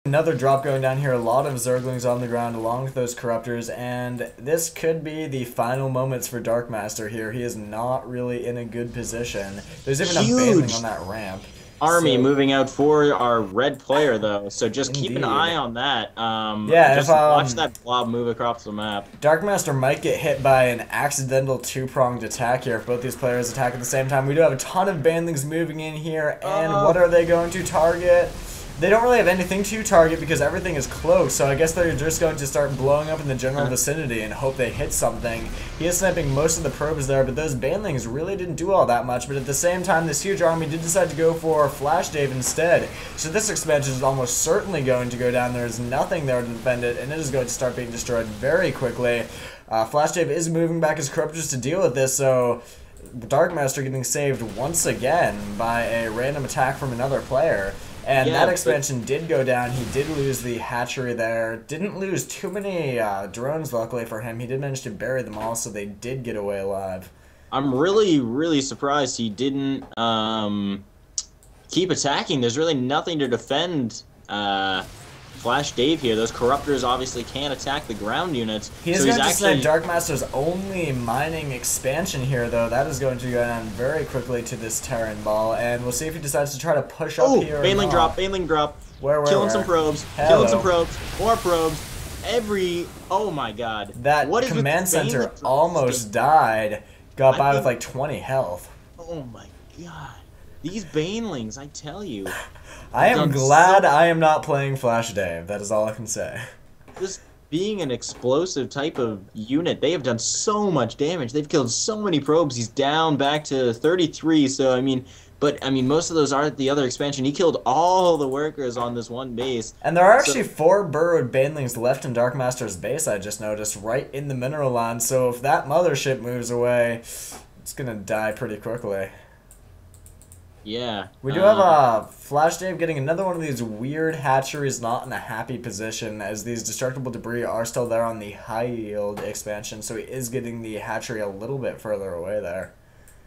Another drop going down here, a lot of Zerglings on the ground along with those Corruptors, and this could be the final moments for Darkmaster here. He is not really in a good position. There's even a Baneling on that ramp. Army moving out for our red player, though, so just keep an eye on that. Yeah, just watch that blob move across the map. Darkmaster might get hit by an accidental two-pronged attack here if both these players attack at the same time. We do have a ton of Banelings moving in here, and what are they going to target? They don't really have anything to target because everything is close, so I guess they're just going to start blowing up in the general vicinity and hope they hit something. He is sniping most of the probes there, but those Banelings really didn't do all that much, but at the same time, this huge army did decide to go for FlashDave instead. So this expansion is almost certainly going to go down. There is nothing there to defend it, and it is going to start being destroyed very quickly. FlashDave is moving back his Corruptors to deal with this, so Darkmaster getting saved once again by a random attack from another player. And that expansion did go down. He did lose the hatchery there. Didn't lose too many drones, luckily for him. He did manage to bury them all, so they did get away alive. I'm really surprised he didn't keep attacking. There's really nothing to defend FlashDave here. Those Corruptors obviously can't attack the ground units. He's going to snipe Darkmaster's only mining expansion here, though. That is going to go down very quickly to this Terran ball, and we'll see if he decides to try to push up here. Baneling drop, Baneling drop. Where? Killing some probes. Killing some probes. More probes. Oh my god. That command center almost died. Got by with like 20 health. Oh my god. These Banelings, I tell you. I am glad I am not playing FlashDave. That is all I can say. This being an explosive type of unit, they have done so much damage. They've killed so many probes. He's down back to 33, so I mean, most of those are the other expansion. He killed all the workers on this one base. And there are actually 4 burrowed Banelings left in Darkmaster's base, I just noticed, right in the mineral line. So if that mothership moves away, it's going to die pretty quickly. Yeah. We do have FlashDave getting another one of these weird hatcheries not in a happy position, as these destructible debris are still there on the high yield expansion, so he is getting the hatchery a little bit further away there.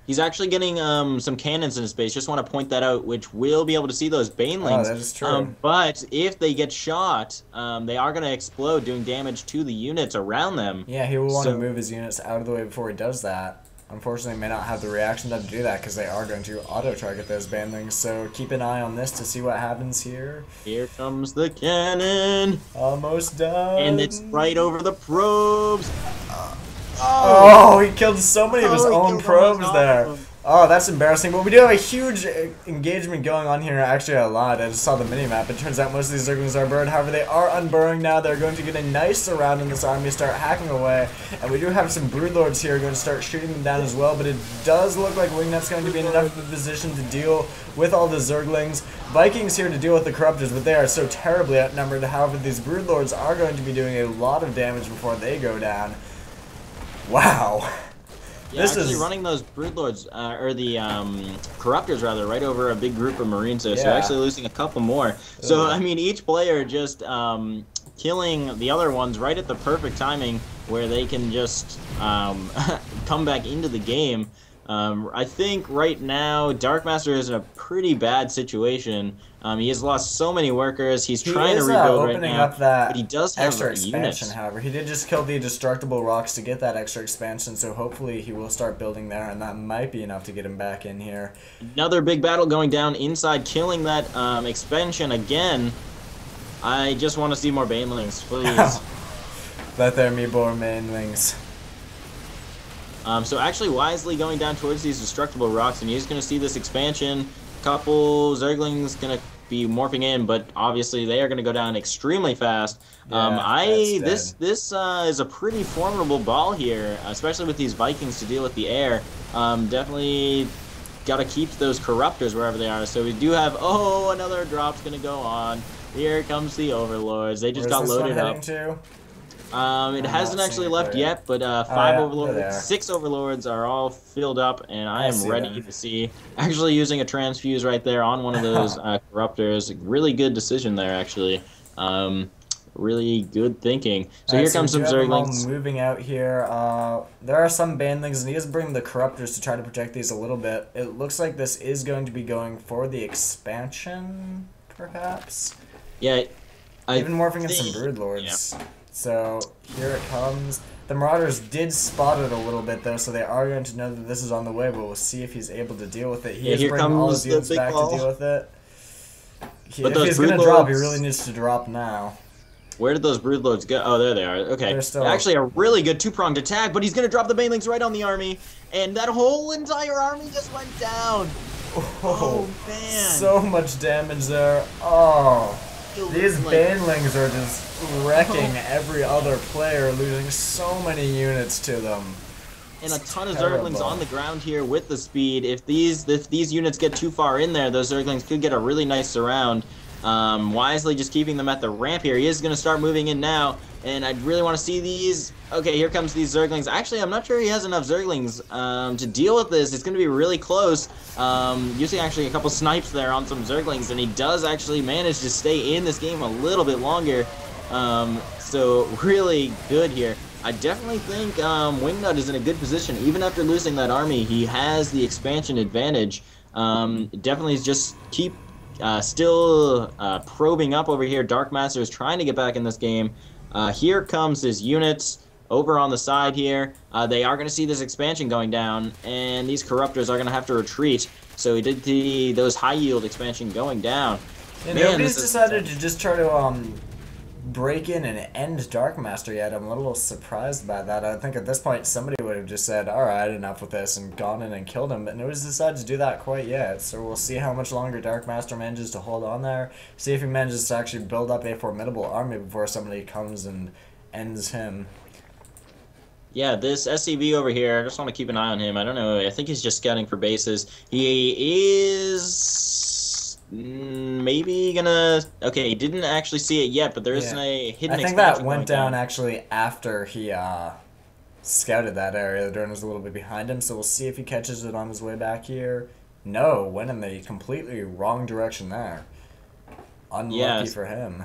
He's actually getting some cannons in his base. Just want to point that out, which will be able to see those Banelings. Oh, that is true. But if they get shot, they are going to explode, doing damage to the units around them. Yeah, he will want to move his units out of the way before he does that. Unfortunately, may not have the reaction time to do that because they are going to auto-target those Banelings, so keep an eye on this to see what happens here. Here comes the cannon! Almost done! And it's right over the probes! Oh, he killed so many of his own probes there. Oh, that's embarrassing. But we do have a huge engagement going on here. Actually, a lot. I just saw the mini-map. It turns out most of these Zerglings are burned. However, they are unburrowing now. They're going to get a nice surround in this army, start hacking away. And we do have some Broodlords here going to start shooting them down as well. But it does look like Wingnut's going to be in enough of a position to deal with all the Zerglings. Vikings here to deal with the Corruptors, but they are so terribly outnumbered. However, these Broodlords are going to be doing a lot of damage before they go down. Wow. Yeah, this actually is running those Broodlords, or the Corruptors rather, right over a big group of Marines there. Yeah. So actually losing a couple more. So I mean, each player just killing the other ones right at the perfect timing where they can just come back into the game. I think right now Darkmaster is in a pretty bad situation. He has lost so many workers. He's trying to rebuild right now, but he does have extra expansion. Units. However, he did just kill the destructible rocks to get that extra expansion, so hopefully he will start building there, and that might be enough to get him back in here. Another big battle going down inside, killing that expansion again. I just want to see more Banelings, please. Let there be more Banelings. So actually wisely going down towards these destructible rocks, and he's going to see this expansion. Couple Zerglings going to be morphing in, but obviously they are going to go down extremely fast. Yeah, this is a pretty formidable ball here, especially with these Vikings to deal with the air. Definitely got to keep those Corruptors wherever they are. So we do have another drop's going to go on. Here comes the Overlords. They just got loaded up. It hasn't actually left yet, but Overlords, 6 Overlords are all filled up, and I am ready to see. Actually using a transfuse right there on one of those Corruptors. Really good decision there, actually. Really good thinking. So here comes some Zerglings. Moving out here. There are some Banelings, and he is bringing the Corruptors to try to protect these a little bit. It looks like this is going to be going for the expansion, perhaps. Yeah. Even morphing in some Broodlords. Yeah. So here it comes. The Marauders did spot it a little bit though, so they are going to know that this is on the way, but we'll see if he's able to deal with it. He is bringing all his units back to deal with it. If he's going to drop, he really needs to drop now. Where did those Broodlords go? Oh, there they are. Okay. Actually, a really good two-pronged attack, but he's going to drop the Banelings right on the army, and that whole entire army just went down. Oh man. So much damage there. Oh. These Banelings are just wrecking every other player, losing so many units to them. And a ton of Zerglings on the ground here with the speed. If these units get too far in there, those Zerglings could get a really nice surround. Wisely just keeping them at the ramp here. He is going to start moving in now, and I really want to see these. Okay, here comes these Zerglings. Actually, I'm not sure he has enough Zerglings to deal with this. It's going to be really close. Using actually a couple snipes there on some Zerglings, and he does actually manage to stay in this game a little bit longer. So really good here. I definitely think Wingnut is in a good position. Even after losing that army, he has the expansion advantage. Definitely just keep still probing up over here. Darkmaster is trying to get back in this game. Here comes his units over on the side here. They are going to see this expansion going down, and these Corruptors are going to have to retreat. So he did those high-yield expansion going down. And nobody's decided to just try to break in and end Darkmaster yet. I'm a little surprised by that. I think at this point somebody would have just said, alright, enough with this, and gone in and killed him, but nobody's decided to do that quite yet. So we'll see how much longer Darkmaster manages to hold on there, see if he manages to actually build up a formidable army before somebody comes and ends him. Yeah, this SCV over here, I just want to keep an eye on him. I don't know, I think he's just scouting for bases. He is maybe gonna... Okay, he didn't actually see it yet, but there is a hidden expansion. I think that went down actually after he scouted that area. The drone was a little bit behind him, so we'll see if he catches it on his way back here. No, went in the completely wrong direction there. Unlucky for him.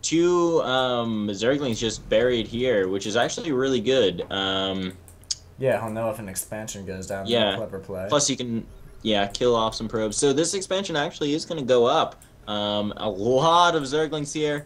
Two Zerglings just buried here, which is actually really good. Yeah, he'll know if an expansion goes down. Yeah, clever play. Plus you can, kill off some probes. So this expansion actually is going to go up. A lot of Zerglings here.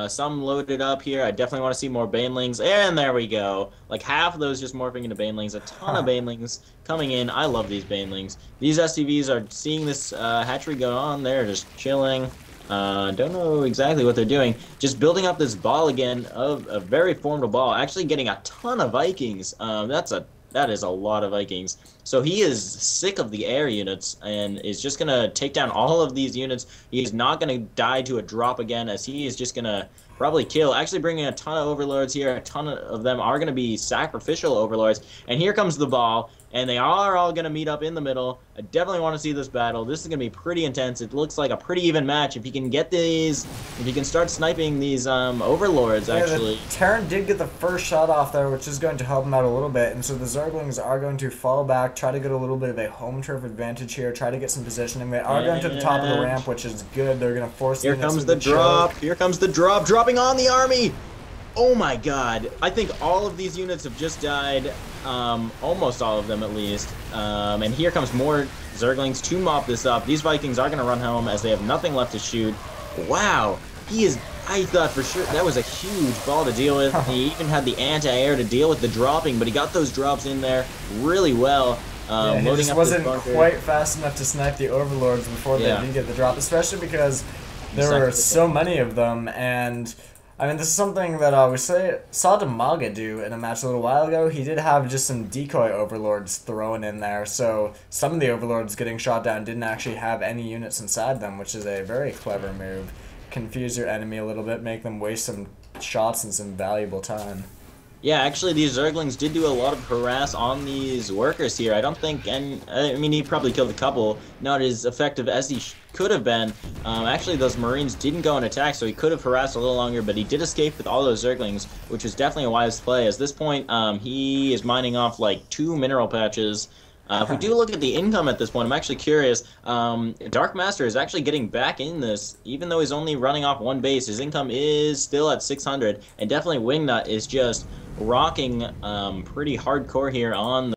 Some loaded up here. I definitely want to see more Banelings. And there we go. Like half of those just morphing into Banelings. A ton of Banelings coming in. I love these Banelings. These SCVs are seeing this hatchery go on. They're just chilling. Don't know exactly what they're doing. Just building up this ball again of a very formidable ball. Actually getting a ton of Vikings. That is a lot of Vikings. So he is sick of the air units and is just going to take down all of these units. He is not going to die to a drop again, as he is just going to probably kill. Actually bringing a ton of Overlords here. A ton of them are going to be sacrificial Overlords. And here comes the ball. And they are all going to meet up in the middle. I definitely want to see this battle. This is going to be pretty intense. It looks like a pretty even match. If you can get these, if you can start sniping these Overlords, actually. The Terran did get the first shot off there, which is going to help him out a little bit. And so the Zerglings are going to fall back, try to get a little bit of a home turf advantage here, try to get some positioning. They are going to the top of the ramp, which is good. They're going to force Here comes the drop. Here comes the drop. Dropping on the army. Oh my god. I think all of these units have just died. Almost all of them at least. And here comes more Zerglings to mop this up. These Vikings are going to run home as they have nothing left to shoot. Wow. I thought for sure that was a huge ball to deal with. He even had the anti-air to deal with the dropping, but he got those drops in there really well. He just wasn't quite fast enough to snipe the Overlords before they did get the drop, especially because there were so many of them. And I mean, this is something that we saw Damaga do in a match a little while ago. He did have just some decoy Overlords thrown in there, so some of the Overlords getting shot down didn't actually have any units inside them, which is a very clever move. Confuse your enemy a little bit, make them waste some shots and some valuable time. Yeah, actually, these Zerglings did do a lot of harass on these workers here. I don't think, and I mean, he probably killed a couple, not as effective as he could have been. Actually, those Marines didn't go and attack, so he could have harassed a little longer, but he did escape with all those Zerglings, which was definitely a wise play. At this point, he is mining off like 2 mineral patches. If we do look at the income at this point, I'm actually curious. Darkmaster is actually getting back in this, even though he's only running off 1 base. His income is still at 600, and definitely Wingnut is just rocking pretty hardcore here on